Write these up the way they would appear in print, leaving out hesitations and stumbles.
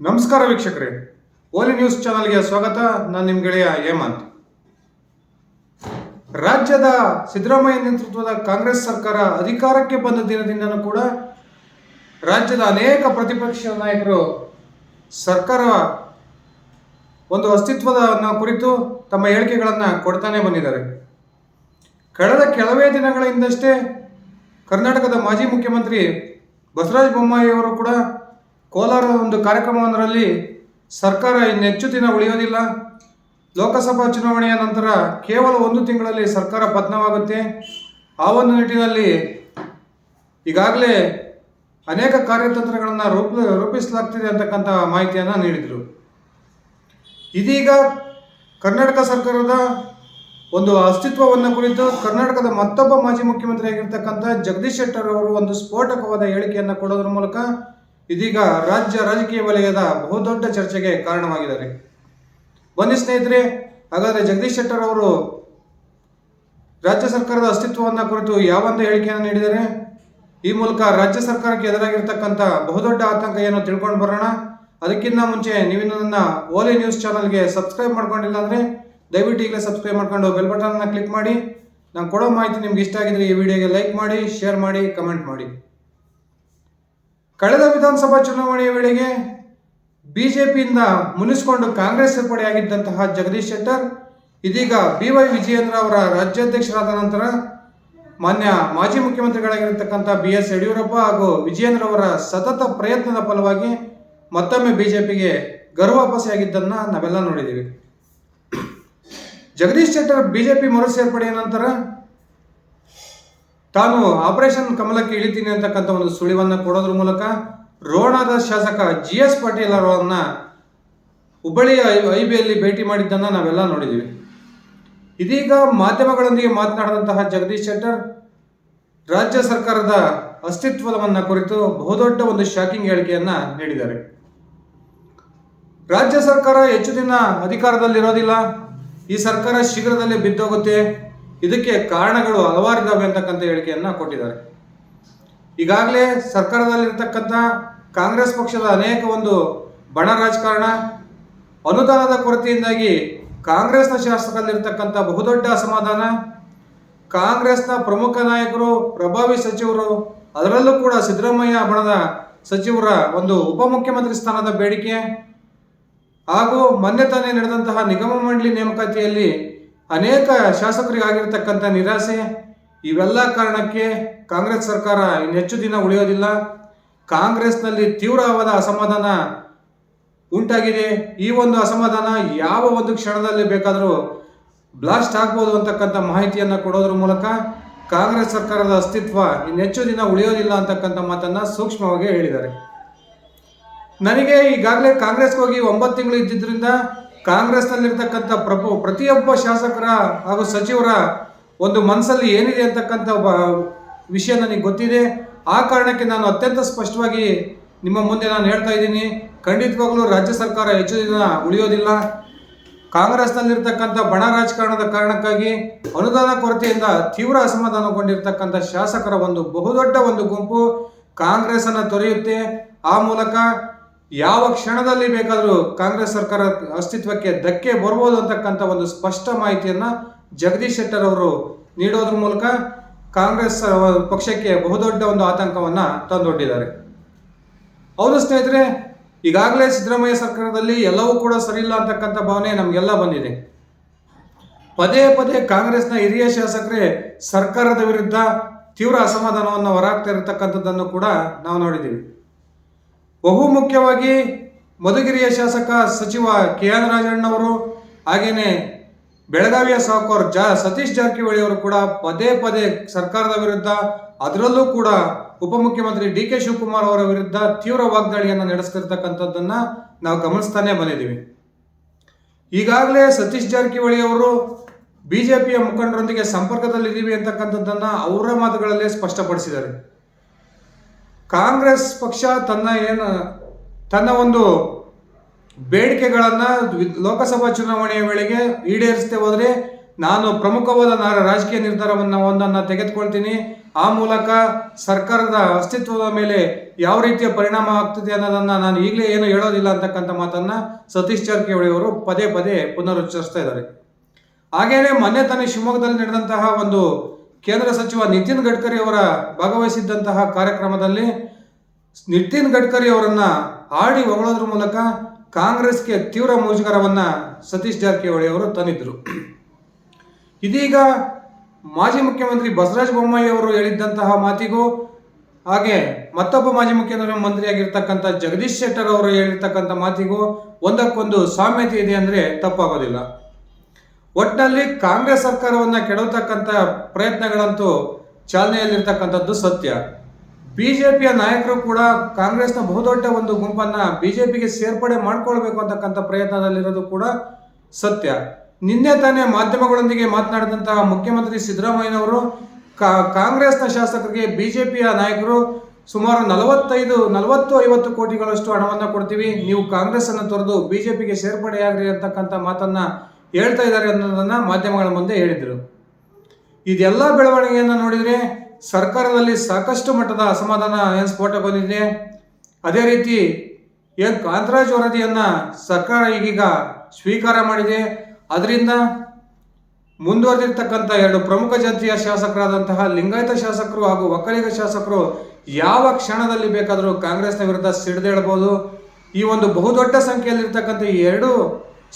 ನಮಸ್ಕಾರ ವೀಕ್ಷಕರೇ, ಓಲಿ ನ್ಯೂಸ್ ಚಾನಲ್ಗೆ ಸ್ವಾಗತ. ನಾನು ನಿಮ್ಮ ಗೆಳೆಯ ಹೇಮಂತ್. ರಾಜ್ಯದ ಸಿದ್ದರಾಮಯ್ಯ ನೇತೃತ್ವದ ಕಾಂಗ್ರೆಸ್ ಸರ್ಕಾರ ಅಧಿಕಾರಕ್ಕೆ ಬಂದ ದಿನದಿಂದನೂ ಕೂಡ ರಾಜ್ಯದ ಅನೇಕ ಪ್ರತಿಪಕ್ಷ ನಾಯಕರು ಸರ್ಕಾರ ಒಂದು ಅಸ್ತಿತ್ವದ ಕುರಿತು ತಮ್ಮ ಹೇಳಿಕೆಗಳನ್ನು ಕೊಡ್ತಾನೆ ಬಂದಿದ್ದಾರೆ. ಕಳೆದ ಕೆಲವೇ ದಿನಗಳ ಹಿಂದಷ್ಟೇ ಕರ್ನಾಟಕದ ಮಾಜಿ ಮುಖ್ಯಮಂತ್ರಿ ಬಸವರಾಜ ಬೊಮ್ಮಾಯಿ ಅವರು ಕೂಡ ಕೋಲಾರದ ಒಂದು ಕಾರ್ಯಕ್ರಮವೊಂದರಲ್ಲಿ ಸರ್ಕಾರ ಇನ್ನೆಚ್ಚು ದಿನ ಉಳಿಯೋದಿಲ್ಲ, ಲೋಕಸಭಾ ಚುನಾವಣೆಯ ನಂತರ ಕೇವಲ 1 ತಿಂಗಳಲ್ಲಿ ಸರ್ಕಾರ ಪತನವಾಗುತ್ತೆ, ಆ ಒಂದು ನಿಟ್ಟಿನಲ್ಲಿ ಈಗಾಗಲೇ ಅನೇಕ ಕಾರ್ಯತಂತ್ರಗಳನ್ನು ರೂಪಿಸಲಾಗ್ತಿದೆ ಅಂತಕ್ಕಂಥ ಮಾಹಿತಿಯನ್ನು ನೀಡಿದರು. ಇದೀಗ ಕರ್ನಾಟಕ ಸರ್ಕಾರದ ಒಂದು ಅಸ್ತಿತ್ವವನ್ನು ಕುರಿತು ಕರ್ನಾಟಕದ ಮತ್ತೊಬ್ಬ ಮಾಜಿ ಮುಖ್ಯಮಂತ್ರಿ ಆಗಿರ್ತಕ್ಕಂಥ ಜಗದೀಶ್ ಶೆಟ್ಟರ್ ಅವರು ಒಂದು ಸ್ಫೋಟಕವಾದ ಹೇಳಿಕೆಯನ್ನು ಕೊಡೋದ್ರ ಮೂಲಕ ಇದೀಗ ರಾಜ್ಯ ರಾಜಕೀಯ ವಲಯದ ಬಹುದೊಡ್ಡ ಚರ್ಚೆಗೆ ಕಾರಣವಾಗಿದ್ದಾರೆ. ಬನ್ನಿ ಸ್ನೇಹಿತರೆ, ಹಾಗಾದರೆ ಜಗದೀಶ್ ಶೆಟ್ಟರ್ ಅವರು ರಾಜ್ಯ ಸರ್ಕಾರದ ಅಸ್ತಿತ್ವವನ್ನು ಕುರಿತು ಯಾವೊಂದು ಹೇಳಿಕೆಯನ್ನು ನೀಡಿದರೆ, ಈ ಮೂಲಕ ರಾಜ್ಯ ಸರ್ಕಾರಕ್ಕೆ ಎದುರಾಗಿರ್ತಕ್ಕಂಥ ಬಹುದೊಡ್ಡ ಆತಂಕ ಏನು ತಿಳ್ಕೊಂಡು ಬರೋಣ. ಅದಕ್ಕಿಂತ ಮುಂಚೆ ನೀವು ನನ್ನ ಓಲಿ ನ್ಯೂಸ್ ಚಾನಲ್ಗೆ ಸಬ್ಸ್ಕ್ರೈಬ್ ಮಾಡ್ಕೊಂಡಿಲ್ಲ ಅಂದರೆ ದಯವಿಟ್ಟು ಈಗಲೇ ಸಬ್ಸ್ಕ್ರೈಬ್ ಮಾಡ್ಕೊಂಡು ಬೆಲ್ ಬಟನ್ನ ಕ್ಲಿಕ್ ಮಾಡಿ. ನಾನು ಕೊಡೋ ಮಾಹಿತಿ ನಿಮ್ಗೆ ಇಷ್ಟ ಆಗಿದ್ರೆ ಈ ವಿಡಿಯೋಗೆ ಲೈಕ್ ಮಾಡಿ, ಶೇರ್ ಮಾಡಿ, ಕಮೆಂಟ್ ಮಾಡಿ. ಕಳೆದ ವಿಧಾನಸಭಾ ಚುನಾವಣೆಯ ವೇಳೆಗೆ ಬಿಜೆಪಿಯಿಂದ ಮುನಿಸಿಕೊಂಡು ಕಾಂಗ್ರೆಸ್ ಸೇರ್ಪಡೆಯಾಗಿದ್ದಂತಹ ಜಗದೀಶ್ ಶೆಟ್ಟರ್ ಇದೀಗ BY ವಿಜಯೇಂದ್ರ ಅವರ ರಾಜ್ಯಾಧ್ಯಕ್ಷರಾದ ನಂತರ ಮಾನ್ಯ ಮಾಜಿ ಮುಖ್ಯಮಂತ್ರಿಗಳಾಗಿರ್ತಕ್ಕಂಥ BS ಯಡಿಯೂರಪ್ಪ ಹಾಗೂ ವಿಜಯೇಂದ್ರ ಅವರ ಸತತ ಪ್ರಯತ್ನದ ಫಲವಾಗಿ ಮತ್ತೊಮ್ಮೆ ಬಿಜೆಪಿಗೆ ಗರ್ವಾಪಸೆಯಾಗಿದ್ದನ್ನು ನಾವೆಲ್ಲ ನೋಡಿದ್ದೀವಿ. ಜಗದೀಶ್ ಶೆಟ್ಟರ್ ಬಿಜೆಪಿ ಮರು ಸೇರ್ಪಡೆಯ ನಂತರ ತಾನು ಆಪರೇಷನ್ ಕಮಲಕ್ಕೆ ಇಳಿತೀನಿ ಅಂತಕ್ಕಂಥ ಒಂದು ಸುಳಿವನ್ನು ಕೊಡೋದ್ರ ಮೂಲಕ ರೋಣದ ಶಾಸಕ GS ಪಾಟೀಲ್ ಅವರನ್ನ ಹುಬ್ಬಳ್ಳಿಯ IBಯಲ್ಲಿ ಭೇಟಿ ಮಾಡಿದ್ದನ್ನು ನಾವೆಲ್ಲ ನೋಡಿದ್ದೀವಿ. ಇದೀಗ ಮಾಧ್ಯಮಗಳೊಂದಿಗೆ ಮಾತನಾಡಿದಂತಹ ಜಗದೀಶ್ ಶೆಟ್ಟರ್ ರಾಜ್ಯ ಸರ್ಕಾರದ ಅಸ್ತಿತ್ವವನ್ನು ಕುರಿತು ಬಹುದೊಡ್ಡ ಒಂದು ಶಾಕಿಂಗ್ ಹೇಳಿಕೆಯನ್ನು ನೀಡಿದ್ದಾರೆ. ರಾಜ್ಯ ಸರ್ಕಾರ ಹೆಚ್ಚು ದಿನ ಅಧಿಕಾರದಲ್ಲಿರೋದಿಲ್ಲ, ಈ ಸರ್ಕಾರ ಶೀಘ್ರದಲ್ಲೇ ಬಿದ್ದೋಗುತ್ತೆ, ಇದಕ್ಕೆ ಕಾರಣಗಳು ಹಲವಾರು ಇದ್ದಾವೆ ಅಂತಕ್ಕಂಥ ಹೇಳಿಕೆಯನ್ನು ಕೊಟ್ಟಿದ್ದಾರೆ. ಈಗಾಗಲೇ ಸರ್ಕಾರದಲ್ಲಿರ್ತಕ್ಕಂಥ ಕಾಂಗ್ರೆಸ್ ಪಕ್ಷದ ಅನೇಕ ಒಂದು ಬಣ ರಾಜಕಾರಣ, ಅನುದಾನದ ಕೊರತೆಯಿಂದಾಗಿ ಕಾಂಗ್ರೆಸ್ನ ಶಾಸಕರಲ್ಲಿರ್ತಕ್ಕಂಥ ಬಹುದೊಡ್ಡ ಅಸಮಾಧಾನ, ಕಾಂಗ್ರೆಸ್ನ ಪ್ರಮುಖ ನಾಯಕರು, ಪ್ರಭಾವಿ ಸಚಿವರು, ಅದರಲ್ಲೂ ಕೂಡ ಸಿದ್ದರಾಮಯ್ಯ ಬಣದ ಸಚಿವರ ಒಂದು ಉಪಮುಖ್ಯಮಂತ್ರಿ ಸ್ಥಾನದ ಬೇಡಿಕೆ ಹಾಗೂ ಮೊನ್ನೆ ತಾನೇ ನಡೆದಂತಹ ನಿಗಮ ಮಂಡಳಿ ನೇಮಕಾತಿಯಲ್ಲಿ ಅನೇಕ ಶಾಸಕರಿಗಾಗಿರ್ತಕ್ಕಂಥ ನಿರಾಸೆ, ಇವೆಲ್ಲ ಕಾರಣಕ್ಕೆ ಕಾಂಗ್ರೆಸ್ ಸರ್ಕಾರ ಇನ್ನೆಚ್ಚು ದಿನ ಉಳಿಯೋದಿಲ್ಲ. ಕಾಂಗ್ರೆಸ್ನಲ್ಲಿ ತೀವ್ರವಾದ ಅಸಮಾಧಾನ ಉಂಟಾಗಿದೆ. ಈ ಒಂದು ಅಸಮಾಧಾನ ಯಾವ ಒಂದು ಕ್ಷಣದಲ್ಲಿ ಬೇಕಾದರೂ ಬ್ಲಾಸ್ಟ್ ಆಗ್ಬೋದು ಅಂತಕ್ಕಂಥ ಮಾಹಿತಿಯನ್ನು ಕೊಡೋದ್ರ ಮೂಲಕ ಕಾಂಗ್ರೆಸ್ ಸರ್ಕಾರದ ಅಸ್ತಿತ್ವ ಇನ್ನೆಚ್ಚು ದಿನ ಉಳಿಯೋದಿಲ್ಲ ಅಂತಕ್ಕಂಥ ಮಾತನ್ನು ಸೂಕ್ಷ್ಮವಾಗಿ ಹೇಳಿದ್ದಾರೆ. ನನಗೆ ಈಗಾಗಲೇ ಕಾಂಗ್ರೆಸ್ಗೆ ಹೋಗಿ 9 ತಿಂಗಳು ಇದ್ದಿದ್ದರಿಂದ ಕಾಂಗ್ರೆಸ್ನಲ್ಲಿರ್ತಕ್ಕಂಥ ಪ್ರತಿಯೊಬ್ಬ ಶಾಸಕರ ಹಾಗೂ ಸಚಿವರ ಒಂದು ಮನಸ್ಸಲ್ಲಿ ಏನಿದೆ ಅಂತಕ್ಕಂಥ ವಿಷಯ ನನಗೆ ಗೊತ್ತಿದೆ. ಆ ಕಾರಣಕ್ಕೆ ನಾನು ಅತ್ಯಂತ ಸ್ಪಷ್ಟವಾಗಿ ನಿಮ್ಮ ಮುಂದೆ ನಾನು ಹೇಳ್ತಾ ಇದ್ದೀನಿ, ಖಂಡಿತವಾಗಲೂ ರಾಜ್ಯ ಸರ್ಕಾರ ಹೆಚ್ಚು ದಿನ ಉಳಿಯೋದಿಲ್ಲ. ಕಾಂಗ್ರೆಸ್ನಲ್ಲಿರ್ತಕ್ಕಂಥ ಬಣ ರಾಜಕಾರಣದ ಕಾರಣಕ್ಕಾಗಿ ಅನುದಾನ ಕೊರತೆಯಿಂದ ತೀವ್ರ ಅಸಮಾಧಾನಗೊಂಡಿರ್ತಕ್ಕಂಥ ಶಾಸಕರ ಒಂದು ಬಹುದೊಡ್ಡ ಒಂದು ಗುಂಪು ಕಾಂಗ್ರೆಸ್ಸನ್ನು ತೊರೆಯುತ್ತೆ. ಆ ಮೂಲಕ ಯಾವ ಕ್ಷಣದಲ್ಲಿ ಬೇಕಾದರೂ ಕಾಂಗ್ರೆಸ್ ಸರ್ಕಾರ ಅಸ್ತಿತ್ವಕ್ಕೆ ಧಕ್ಕೆ ಬರ್ಬೋದು ಅಂತಕ್ಕಂಥ ಒಂದು ಸ್ಪಷ್ಟ ಮಾಹಿತಿಯನ್ನು ಜಗದೀಶ್ ಶೆಟ್ಟರ್ ಅವರು ನೀಡೋದ್ರ ಮೂಲಕ ಕಾಂಗ್ರೆಸ್ ಪಕ್ಷಕ್ಕೆ ಬಹುದೊಡ್ಡ ಒಂದು ಆತಂಕವನ್ನು ತಂದೊಡ್ಡಿದ್ದಾರೆ. ಹೌದು ಸ್ನೇಹಿತರೆ, ಈಗಾಗಲೇ ಸಿದ್ದರಾಮಯ್ಯ ಸರ್ಕಾರದಲ್ಲಿ ಎಲ್ಲವೂ ಕೂಡ ಸರಿಯಿಲ್ಲ ಅಂತಕ್ಕಂಥ ಭಾವನೆ ನಮಗೆಲ್ಲ ಬಂದಿದೆ. ಪದೇ ಪದೇ ಕಾಂಗ್ರೆಸ್ನ ಹಿರಿಯ ಶಾಸಕರೇ ಸರ್ಕಾರದ ವಿರುದ್ಧ ತೀವ್ರ ಅಸಮಾಧಾನವನ್ನು ಹೊರಹಾಕ್ತಾ ಇರತಕ್ಕಂಥದ್ದನ್ನು ಕೂಡ ನಾವು ನೋಡಿದ್ದೀವಿ. ಬಹು ಮುಖ್ಯವಾಗಿ ಮಧುಗಿರಿಯ ಶಾಸಕ ಸಚಿವ KN ರಾಜಣ್ಣವರು, ಹಾಗೆಯೇ ಬೆಳಗಾವಿಯ ಸಾಕೋರ್ ಸತೀಶ್ ಜಾರಕಿಹೊಳಿ ಅವರು ಕೂಡ ಪದೇ ಪದೇ ಸರ್ಕಾರದ ವಿರುದ್ಧ, ಅದರಲ್ಲೂ ಕೂಡ ಉಪಮುಖ್ಯಮಂತ್ರಿ DK ಶಿವಕುಮಾರ್ ಅವರ ವಿರುದ್ಧ ತೀವ್ರ ವಾಗ್ದಾಳಿಯನ್ನು ನಡೆಸ್ತಿರ್ತಕ್ಕಂಥದ್ದನ್ನು ನಾವು ಗಮನಿಸ್ತಾನೆ ಬಂದಿದ್ದೀವಿ. ಈಗಾಗಲೇ ಸತೀಶ್ ಜಾರಕಿಹೊಳಿ ಅವರು ಬಿಜೆಪಿಯ ಮುಖಂಡರೊಂದಿಗೆ ಸಂಪರ್ಕದಲ್ಲಿದ್ದೀವಿ ಅಂತಕ್ಕಂಥದ್ದನ್ನು ಅವರ ಮಾತುಗಳಲ್ಲೇ ಸ್ಪಷ್ಟಪಡಿಸಿದ್ದಾರೆ. ಕಾಂಗ್ರೆಸ್ ಪಕ್ಷ ತನ್ನ ಒಂದು ಬೇಡಿಕೆಗಳನ್ನು ಲೋಕಸಭಾ ಚುನಾವಣೆಯ ವೇಳೆಗೆ ಈಡೇರಿಸದೆ ಹೋದರೆ ನಾನು ಪ್ರಮುಖವಾದ ರಾಜಕೀಯ ನಿರ್ಧಾರವನ್ನು ಒಂದನ್ನು ತೆಗೆದುಕೊಳ್ತೀನಿ, ಆ ಮೂಲಕ ಸರ್ಕಾರದ ಅಸ್ತಿತ್ವದ ಮೇಲೆ ಯಾವ ರೀತಿಯ ಪರಿಣಾಮ ಆಗ್ತದೆ ಅನ್ನೋದನ್ನ ನಾನು ಈಗಲೇ ಏನು ಹೇಳೋದಿಲ್ಲ ಅಂತಕ್ಕಂಥ ಮಾತನ್ನ ಸತೀಶ್ ಜಾರಕಿಹೊಳಿ ಅವರು ಪದೇ ಪದೇ ಪುನರುಚ್ಚರಿಸ್ತಾ ಇದ್ದಾರೆ. ಹಾಗೇನೆ ಮೊನ್ನೆ ತಾನೇ ಶಿವಮೊಗ್ಗದಲ್ಲಿ ನಡೆದಂತಹ ಒಂದು ಕೇಂದ್ರ ಸಚಿವ ನಿತಿನ್ ಗಡ್ಕರಿ ಅವರ ಭಾಗವಹಿಸಿದ್ದಂತಹ ಕಾರ್ಯಕ್ರಮದಲ್ಲಿ ನಿತಿನ್ ಗಡ್ಕರಿ ಅವರನ್ನ ಹಾಡಿ ಹೊಗಳೋದ್ರ ಮೂಲಕ ಕಾಂಗ್ರೆಸ್ಗೆ ತೀವ್ರ ಮುಜುಗರವನ್ನ ಸತೀಶ್ ಜಾರಕಿಹೊಳಿ ಅವರು ತಂದಿದ್ರು. ಇದೀಗ ಮಾಜಿ ಮುಖ್ಯಮಂತ್ರಿ ಬಸವರಾಜ ಬೊಮ್ಮಾಯಿ ಅವರು ಹೇಳಿದ್ದಂತಹ ಮಾತಿಗೂ ಹಾಗೆ ಮತ್ತೊಬ್ಬ ಮಾಜಿ ಮುಖ್ಯಮಂತ್ರಿಯಾಗಿರ್ತಕ್ಕಂಥ ಜಗದೀಶ್ ಶೆಟ್ಟರ್ ಅವರು ಹೇಳಿರ್ತಕ್ಕಂಥ ಮಾತಿಗೂ ಒಂದಕ್ಕೊಂದು ಸಾಮ್ಯತೆ ಇದೆ ಅಂದ್ರೆ ತಪ್ಪಾಗೋದಿಲ್ಲ. ಒಟ್ಟಿನಲ್ಲಿ ಕಾಂಗ್ರೆಸ್ ಸರ್ಕಾರವನ್ನ ಕೆಡವತಕ್ಕಂಥ ಪ್ರಯತ್ನಗಳಂತೂ ಚಾಲನೆಯಲ್ಲಿರ್ತಕ್ಕಂಥದ್ದು ಸತ್ಯ. ಬಿಜೆಪಿಯ ನಾಯಕರು ಕೂಡ ಕಾಂಗ್ರೆಸ್ನ ಬಹುದೊಡ್ಡ ಒಂದು ಗುಂಪನ್ನ ಬಿಜೆಪಿಗೆ ಸೇರ್ಪಡೆ ಮಾಡ್ಕೊಳ್ಬೇಕು ಅಂತಕ್ಕಂಥ ಪ್ರಯತ್ನದಲ್ಲಿರೋದು ಕೂಡ ಸತ್ಯ. ನಿನ್ನೆ ತಾನೇ ಮಾಧ್ಯಮಗಳೊಂದಿಗೆ ಮಾತನಾಡಿದಂತಹ ಮುಖ್ಯಮಂತ್ರಿ ಸಿದ್ದರಾಮಯ್ಯನವರು ಕಾಂಗ್ರೆಸ್ನ ಶಾಸಕರಿಗೆ ಬಿಜೆಪಿಯ ನಾಯಕರು ಸುಮಾರು 40-50 ಕೋಟಿಗಳಷ್ಟು ಹಣವನ್ನು ಕೊಡ್ತೀವಿ, ನೀವು ಕಾಂಗ್ರೆಸ್ ಅನ್ನು ತೊರೆದು ಬಿಜೆಪಿಗೆ ಸೇರ್ಪಡೆಯಾಗ್ರಿ ಅಂತಕ್ಕಂಥ ಮಾತನ್ನ ಹೇಳ್ತಾ ಇದ್ದಾರೆ ಅನ್ನೋದನ್ನ ಮಾಧ್ಯಮಗಳ ಮುಂದೆ ಹೇಳಿದರು. ಇದೆಲ್ಲ ಬೆಳವಣಿಗೆಯನ್ನು ನೋಡಿದರೆ ಸರ್ಕಾರದಲ್ಲಿ ಸಾಕಷ್ಟು ಮಟ್ಟದ ಅಸಮಾಧಾನ ಸ್ಫೋಟಗೊಂಡಿದೆ. ಅದೇ ರೀತಿ ಕಾಂತರಾಜ್ ವರದಿಯನ್ನ ಸರ್ಕಾರ ಈಗೀಗ ಸ್ವೀಕಾರ ಮಾಡಿದೆ. ಅದರಿಂದ ಮುಂದುವರೆದಿರ್ತಕ್ಕಂಥ 2 ಪ್ರಮುಖ ಜಾತಿಯ ಶಾಸಕರಾದಂತಹ ಲಿಂಗಾಯತ ಶಾಸಕರು ಹಾಗೂ ಒಕ್ಕಲಿಗ ಶಾಸಕರು ಯಾವ ಕ್ಷಣದಲ್ಲಿ ಬೇಕಾದರೂ ಕಾಂಗ್ರೆಸ್ನ ವಿರುದ್ಧ ಸಿಡಿದೇಳಬಹುದು. ಈ ಒಂದು ಬಹುದೊಡ್ಡ ಸಂಖ್ಯೆಯಲ್ಲಿರ್ತಕ್ಕಂಥ ಈ 2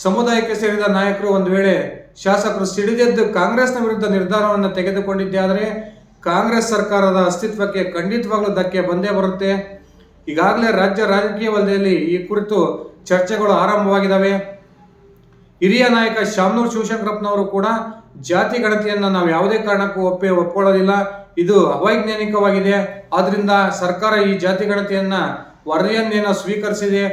ಸಮುದಾಯಕ್ಕೆ ಸೇರಿದ ನಾಯಕರು ಒಂದು ವೇಳೆ ಶಾಸಕರು ಸಿಡಿದೆದ್ದು ಕಾಂಗ್ರೆಸ್ನ ವಿರುದ್ಧ ನಿರ್ಧಾರವನ್ನು ತೆಗೆದುಕೊಂಡಿದ್ದೆ ಆದರೆ ಕಾಂಗ್ರೆಸ್ ಸರ್ಕಾರದ ಅಸ್ತಿತ್ವಕ್ಕೆ ಖಂಡಿತವಾಗ್ಲೂ ಧಕ್ಕೆ ಬಂದೇ ಬರುತ್ತೆ. ಈಗಾಗಲೇ ರಾಜ್ಯ ರಾಜಕೀಯ ವಲಯದಲ್ಲಿ ಈ ಕುರಿತು ಚರ್ಚೆಗಳು ಆರಂಭವಾಗಿದ್ದಾವೆ. ಹಿರಿಯ ನಾಯಕ ಶಾಮನೂರು ಶಿವಶಂಕರಪ್ಪನವರು ಕೂಡ ಜಾತಿ ಗಣತಿಯನ್ನು ನಾವು ಯಾವುದೇ ಕಾರಣಕ್ಕೂ ಒಪ್ಕೊಳ್ಳೋದಿಲ್ಲ, ಇದು ಅವೈಜ್ಞಾನಿಕವಾಗಿದೆ, ಆದ್ರಿಂದ ಸರ್ಕಾರ ಈ ಜಾತಿ ಗಣತಿಯನ್ನ ವರದಿಯನ್ನೇನೋ ಸ್ವೀಕರಿಸಿದೆ,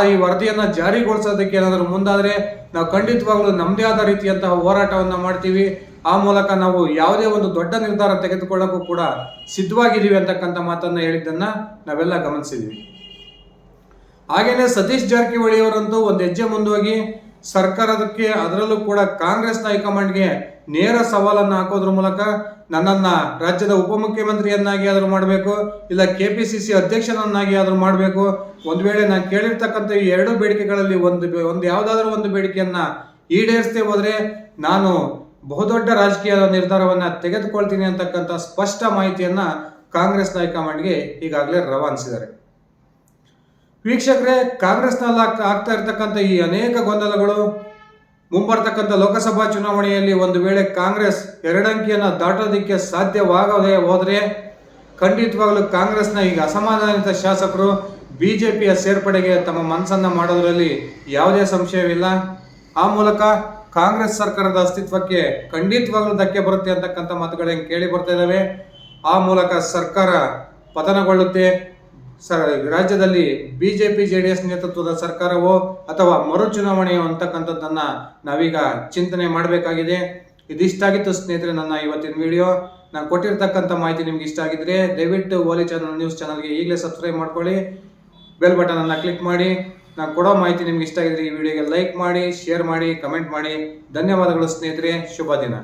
ಈ ವರದಿಯನ್ನ ಜಾರಿಗೊಳಿಸೋದಕ್ಕೆ ಏನಾದರೂ ಮುಂದಾದರೆ ನಾವು ಖಂಡಿತವಾಗ್ಲೂ ನಮ್ಮದೇ ಆದ ರೀತಿಯಂತಹ ಹೋರಾಟವನ್ನು ಮಾಡ್ತೀವಿ, ಆ ಮೂಲಕ ನಾವು ಯಾವುದೇ ಒಂದು ದೊಡ್ಡ ನಿರ್ಧಾರ ತೆಗೆದುಕೊಳ್ಳಕ್ಕೂ ಕೂಡ ಸಿದ್ಧವಾಗಿದ್ದೀವಿ ಅಂತಕ್ಕಂಥ ಮಾತನ್ನ ಹೇಳಿದ್ದನ್ನ ನಾವೆಲ್ಲ ಗಮನಿಸಿದ್ವಿ. ಹಾಗೇನೆ ಸತೀಶ್ ಜಾರಕಿಹೊಳಿ ಅವರಂತೂ ಒಂದು ಹೆಜ್ಜೆ ಮುಂದೋಗಿ ಸರ್ಕಾರದಕ್ಕೆ ಅದರಲ್ಲೂ ಕೂಡ ಕಾಂಗ್ರೆಸ್ನ ಹೈಕಮಾಂಡ್ಗೆ ನೇರ ಸವಾಲನ್ನು ಹಾಕೋದ್ರ ಮೂಲಕ ನನ್ನನ್ನ ರಾಜ್ಯದ ಉಪಮುಖ್ಯಮಂತ್ರಿಯನ್ನಾಗಿ ಆದರೂ ಮಾಡಬೇಕು, ಇಲ್ಲ KPCC ಅಧ್ಯಕ್ಷನನ್ನಾಗಿ ಆದರೂ ಮಾಡಬೇಕು. ಒಂದು ವೇಳೆ ನಾನು ಕೇಳಿರ್ತಕ್ಕಂಥ ಈ 2 ಬೇಡಿಕೆಗಳಲ್ಲಿ ಒಂದು ಯಾವುದಾದ್ರೂ ಒಂದು ಬೇಡಿಕೆಯನ್ನ ಈಡೇರಿಸದೆ ಹೋದ್ರೆ ನಾನು ಬಹುದೊಡ್ಡ ರಾಜಕೀಯ ನಿರ್ಧಾರವನ್ನ ತೆಗೆದುಕೊಳ್ತೀನಿ ಅಂತಕ್ಕಂಥ ಸ್ಪಷ್ಟ ಮಾಹಿತಿಯನ್ನ ಕಾಂಗ್ರೆಸ್ನ ಹೈಕಮಾಂಡ್ಗೆ ಈಗಾಗಲೇ ರವಾನಿಸಿದ್ದಾರೆ. ವೀಕ್ಷಕರೇ, ಕಾಂಗ್ರೆಸ್ನಲ್ಲಿ ಆಗ್ತಾ ಇರ್ತಕ್ಕಂಥ ಈ ಅನೇಕ ಗೊಂದಲಗಳು ಮುಂಬರ್ತಕ್ಕಂಥ ಲೋಕಸಭಾ ಚುನಾವಣೆಯಲ್ಲಿ ಒಂದು ವೇಳೆ ಕಾಂಗ್ರೆಸ್ 2 ಅಂಕಿಯನ್ನು ದಾಟೋದಕ್ಕೆ ಸಾಧ್ಯವಾಗದೆ ಹೋದರೆ ಖಂಡಿತವಾಗಲೂ ಕಾಂಗ್ರೆಸ್ನ ಈಗ ಅಸಮಾಧಾನಿತ ಶಾಸಕರು ಬಿಜೆಪಿಯ ಸೇರ್ಪಡೆಗೆ ತಮ್ಮ ಮನಸ್ಸನ್ನ ಮಾಡೋದರಲ್ಲಿ ಯಾವುದೇ ಸಂಶಯವಿಲ್ಲ. ಆ ಮೂಲಕ ಕಾಂಗ್ರೆಸ್ ಸರ್ಕಾರದ ಅಸ್ತಿತ್ವಕ್ಕೆ ಖಂಡಿತವಾಗ್ಲೂ ಧಕ್ಕೆ ಬರುತ್ತೆ ಅಂತಕ್ಕಂಥ ಮಾತುಗಳೇನು ಕೇಳಿ ಬರ್ತಾ ಇದ್ದಾವೆ. ಆ ಮೂಲಕ ಸರ್ಕಾರ ಪತನಗೊಳ್ಳುತ್ತೆ. ರಾಜ್ಯದಲ್ಲಿ ಬಿಜೆಪಿ JDS ನೇತೃತ್ವದ ಸರ್ಕಾರವೋ ಅಥವಾ ಮರು ಚುನಾವಣೆಯೋ ಅಂತಕ್ಕಂಥದ್ದನ್ನ ನಾವೀಗ ಚಿಂತನೆ ಮಾಡಬೇಕಾಗಿದೆ. ಇದಿಷ್ಟಾಗಿತ್ತು ಸ್ನೇಹಿತರೆ ನನ್ನ ಇವತ್ತಿನ ವಿಡಿಯೋ. ನಾನು ಕೊಟ್ಟಿರ್ತಕ್ಕಂಥ ಮಾಹಿತಿ ನಿಮ್ಗೆ ಇಷ್ಟ ಆಗಿದ್ರೆ ದಯವಿಟ್ಟು ಓಲಿ ಚಾನಲ್ ನ್ಯೂಸ್ ಚಾನಲ್ಗೆ ಈಗಲೇ ಸಬ್ಸ್ಕ್ರೈಬ್ ಮಾಡ್ಕೊಳ್ಳಿ, ಬೆಲ್ ಬಟನ್ ಅನ್ನು ಕ್ಲಿಕ್ ಮಾಡಿ. ನಾನು ಕೊಡೋ ಮಾಹಿತಿ ನಿಮ್ಗೆ ಇಷ್ಟ ಆಗಿದ್ರೆ ಈ ವಿಡಿಯೋಗೆ ಲೈಕ್ ಮಾಡಿ, ಶೇರ್ ಮಾಡಿ, ಕಮೆಂಟ್ ಮಾಡಿ. ಧನ್ಯವಾದಗಳು ಸ್ನೇಹಿತರೆ, ಶುಭ ದಿನ.